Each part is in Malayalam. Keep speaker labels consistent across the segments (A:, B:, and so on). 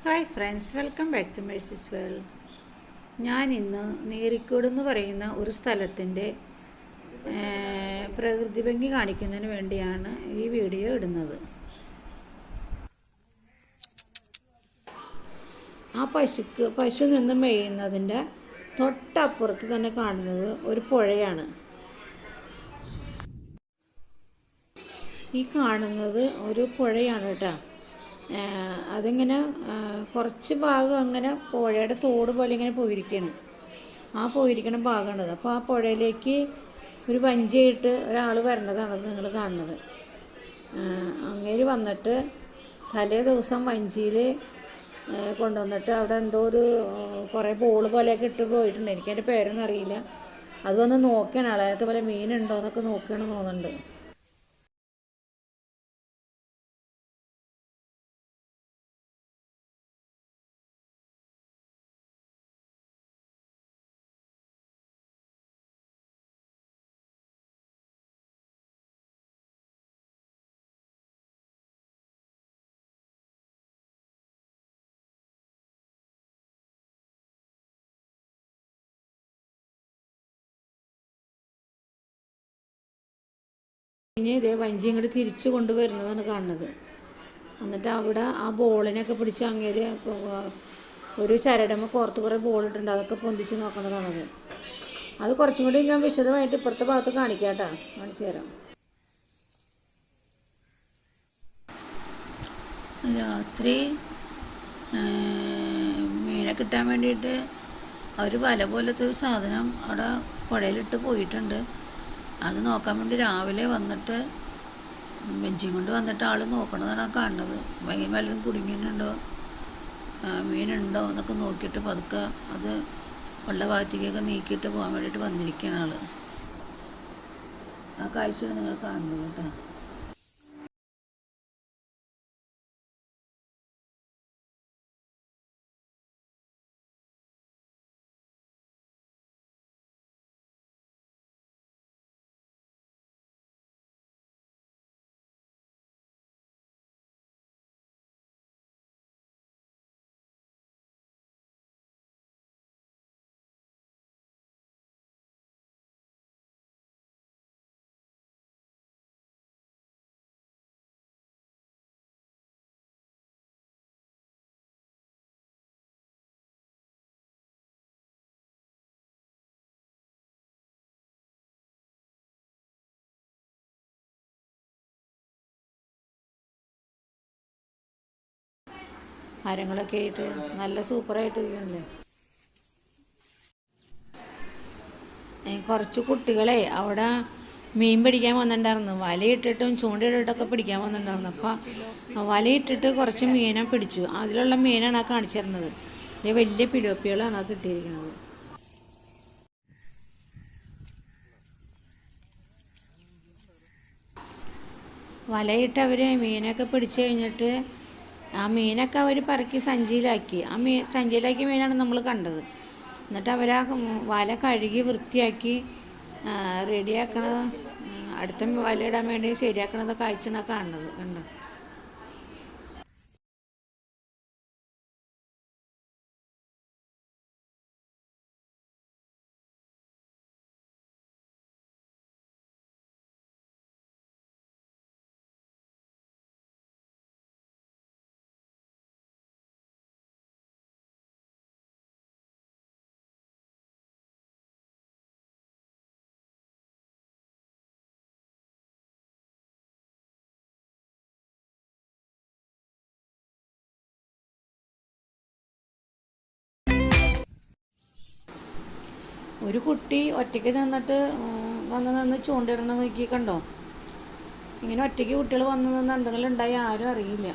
A: Hi friends, welcome back to Mercy's world. ഞാൻ ഇന്ന് നീറിക്കോട് എന്ന് പറയുന്ന ഒരു സ്ഥലത്തിൻ്റെ പ്രകൃതി ഭംഗി കാണിക്കുന്നതിന് വേണ്ടിയാണ് ഈ വീഡിയോ ഇടുന്നത്. ആ പശു നിന്ന് മേയുന്നതിൻ്റെ തൊട്ടപ്പുറത്ത് തന്നെ കാണുന്നത് ഒരു പുഴയാണ്. ഈ കാണുന്നത് ഒരു പുഴയാണ് കേട്ടോ. അതിങ്ങനെ കുറച്ച് ഭാഗം അങ്ങനെ പുഴയുടെ തോട് പോലെ ഇങ്ങനെ പോയിരിക്കുകയാണ്. ആ പോയിരിക്കണ ഭാഗമാണത്. അപ്പോൾ ആ പുഴയിലേക്ക് ഒരു വഞ്ചിയായിട്ട് ഒരാൾ വരണതാണത് നിങ്ങൾ കാണുന്നത്. അങ്ങേര് വന്നിട്ട് തലേ ദിവസം വഞ്ചിയിൽ കൊണ്ടുവന്നിട്ട് അവിടെ എന്തോ ഒരു കുറേ ബോള് പോലെയൊക്കെ ഇട്ട് പോയിട്ടുണ്ട്. എനിക്കതിൻ്റെ പേരൊന്നും അറിയില്ല. അത് വന്ന് നോക്കുകയാണ് ആൾ. അതിനകത്ത് പോലെ മീനുണ്ടോ എന്നൊക്കെ നോക്കുകയാണ് തോന്നുന്നുണ്ട്. ഇനി ഇതേ വഞ്ചി ഇങ്ങോട്ട് തിരിച്ചു കൊണ്ടുവരുന്നതാണ് കാണുന്നത്. എന്നിട്ട് അവിടെ ആ ബോളിനൊക്കെ പിടിച്ച് അങ്ങേര് ഒരു ചരടമ്മ പുറത്ത് കുറേ ബോളിട്ടുണ്ട്. അതൊക്കെ പൊന്തിച്ച് നോക്കുന്നതാണത്. അത് കുറച്ചും കൂടി ഞാൻ വിശദമായിട്ട് ഇപ്പുറത്തെ ഭാഗത്ത് കാണിക്കാം കേട്ടോ, കാണിച്ചു തരാം. രാത്രി മീനെ കിട്ടാൻ വേണ്ടിയിട്ട് അവർ വല പോലത്തെ ഒരു സാധനം അവിടെ പുഴയിലിട്ട് പോയിട്ടുണ്ട്. അത് നോക്കാൻ വേണ്ടി രാവിലെ വന്നിട്ട് ബെഞ്ചിയും കൊണ്ട് വന്നിട്ട് ആൾ നോക്കണതാണ് ആ കാണുന്നത്. ഭയങ്കര വല്ലതും കുടുങ്ങിയിട്ടുണ്ടോ, മീനുണ്ടോ എന്നൊക്കെ നോക്കിയിട്ട് പതുക്കെ അത് ഉള്ള ഭാഗത്തേക്കൊക്കെ നീക്കിയിട്ട് പോകാൻ വേണ്ടിയിട്ട് വന്നിരിക്കുകയാണ് ആൾ. ആ കാഴ്ചയാണ് നിങ്ങൾ കാണുന്നത് കേട്ടോ. മരങ്ങളൊക്കെ ആയിട്ട് നല്ല സൂപ്പറായിട്ട് ഇരിക്കുന്നില്ലേ. കുറച്ച് കുട്ടികളെ അവിടെ മീൻ പിടിക്കാൻ വന്നിട്ടുണ്ടായിരുന്നു. വലയിട്ടിട്ടും ചൂണ്ടയിട്ടിട്ടൊക്കെ പിടിക്കാൻ വന്നിട്ടുണ്ടായിരുന്നു. അപ്പോൾ വലയിട്ടിട്ട് കുറച്ച് മീനെ പിടിച്ചു. അതിലുള്ള മീനാണ് ആ കാണിച്ചു തരുന്നത്. ഇത് വലിയ പിലോപ്പികളാണ് ആ കിട്ടിയിരിക്കുന്നത്. വലയിട്ട് അവർ മീനൊക്കെ പിടിച്ചു കഴിഞ്ഞിട്ട് ആ മീനൊക്കെ അവർ പറക്കി സഞ്ചിയിലാക്കി. ആ സഞ്ചിയിലാക്കിയ മീനാണ് നമ്മൾ കണ്ടത്. എന്നിട്ട് അവർ ആ വല കഴുകി വൃത്തിയാക്കി റെഡിയാക്കണ, അടുത്ത വലയിടാൻ വേണ്ടി ശരിയാക്കണത് കാഴ്ചയാണ് കാണുന്നത്. കണ്ടോ? ഒരു കുട്ടി ഒറ്റയ്ക്ക് നിന്നിട്ട് നിന്ന് ചൂണ്ടിടണം നോക്കി. കണ്ടോ? ഇങ്ങനെ ഒറ്റയ്ക്ക് കുട്ടികൾ വന്ന് നിന്ന് എന്തെങ്കിലും ഉണ്ടായി ആരും അറിയില്ല.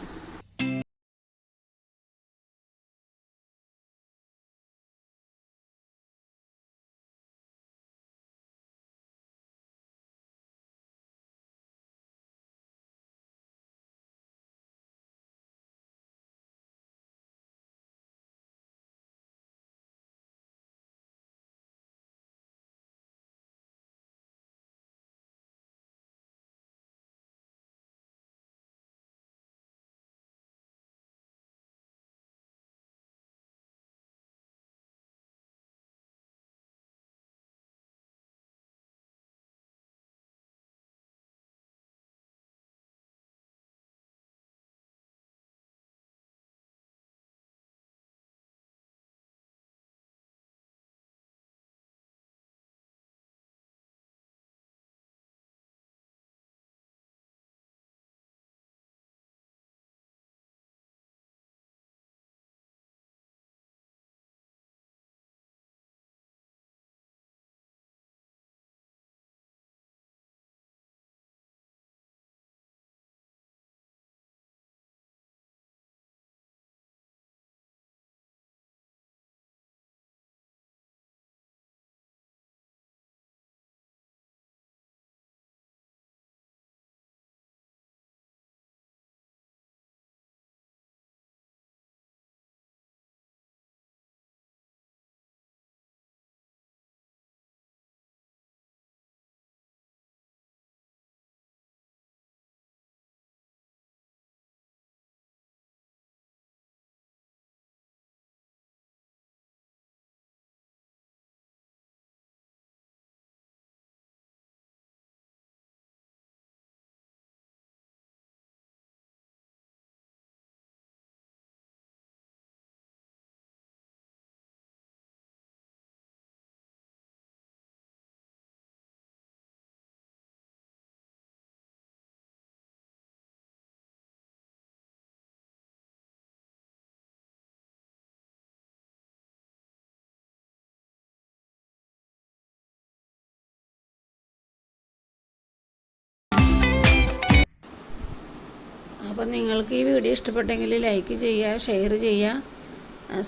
A: അപ്പോൾ നിങ്ങൾക്ക് ഈ വീഡിയോ ഇഷ്ടപ്പെട്ടെങ്കിൽ ലൈക്ക് ചെയ്യുക, ഷെയർ ചെയ്യുക.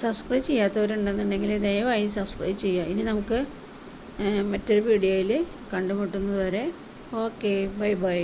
A: സബ്സ്ക്രൈബ് ചെയ്യാത്തവരുണ്ടെന്നുണ്ടെങ്കിൽ ദയവായി സബ്സ്ക്രൈബ് ചെയ്യുക. ഇനി നമുക്ക് മറ്റൊരു വീഡിയോയിൽ കണ്ടുമുട്ടുന്നത് വരെ ഓക്കെ, ബൈ ബൈ.